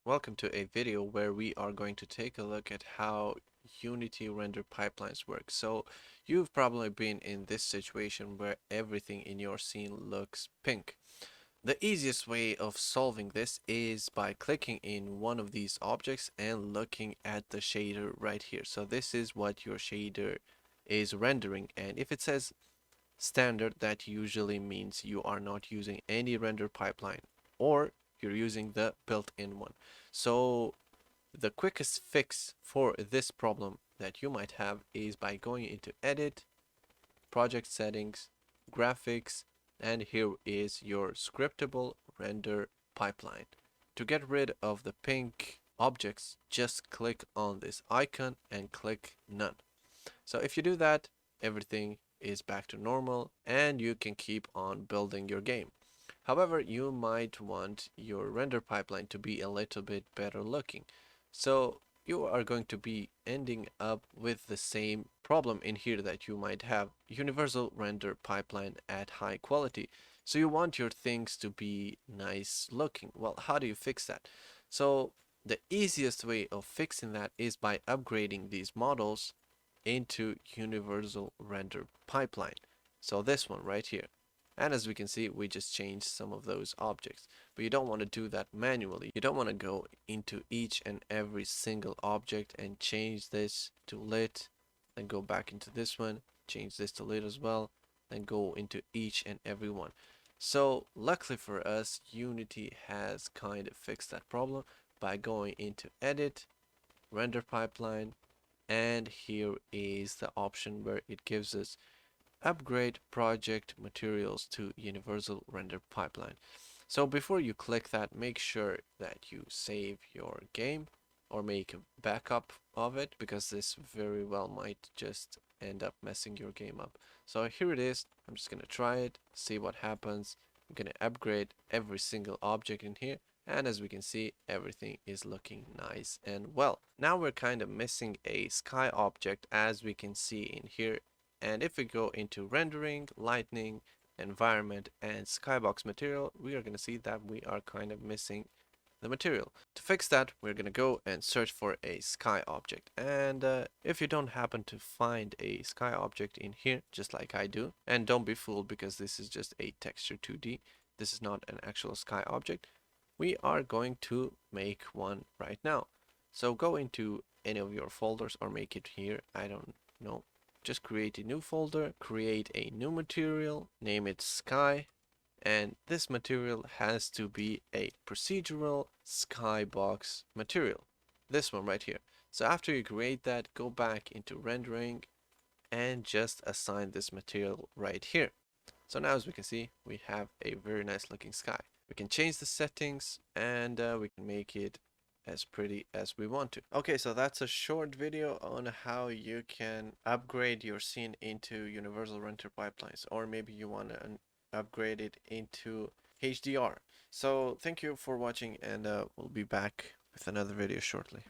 Welcome to a video where we are going to take a look at how Unity render pipelines work. So you've probably been in this situation where everything in your scene looks pink. The easiest way of solving this is by clicking in one of these objects and looking at the shader right here. So this is what your shader is rendering, and if it says standard, that usually means you are not using any render pipeline, or you're using the built-in one. So the quickest fix for this problem that you might have is by going into edit, project settings, graphics, and here is your scriptable render pipeline. To get rid of the pink objects, just click on this icon and click none. So if you do that, everything is back to normal and you can keep on building your game. However, you might want your render pipeline to be a little bit better looking. So you are going to be ending up with the same problem in here that you might have: universal render pipeline at high quality. So you want your things to be nice looking. Well, how do you fix that? So the easiest way of fixing that is by upgrading these models into universal render pipeline. So this one right here. And as we can see, we just changed some of those objects. But you don't want to do that manually. You don't want to go into each and every single object and change this to lit, then go back into this one, change this to lit as well, then go into each and every one. So luckily for us, Unity has kind of fixed that problem by going into edit, render pipeline, and here is the option where it gives us upgrade project materials to universal render pipeline. So before you click that, make sure that you save your game or make a backup of it, because this very well might just end up messing your game up. So here it is. I'm just gonna try it, see what happens. I'm gonna upgrade every single object in here, and as we can see, everything is looking nice and well. Now we're kind of missing a sky object, as we can see in here. And if we go into rendering, lightning, environment, and skybox material, we are going to see that we are kind of missing the material. To fix that, we're going to go and search for a sky object. And if you don't happen to find a sky object in here, just like I do, and don't be fooled because this is just a texture 2D, this is not an actual sky object, we are going to make one right now. So go into any of your folders or make it here, I don't know. Just create a new folder, create a new material, name it sky, and this material has to be a procedural skybox material. This one right here. So after you create that, go back into rendering and just assign this material right here. So now as we can see, we have a very nice looking sky. We can change the settings and we can make it as pretty as we want to. Okay, so that's a short video on how you can upgrade your scene into universal render pipelines, or maybe you want to upgrade it into HDR. So thank you for watching, and we'll be back with another video shortly.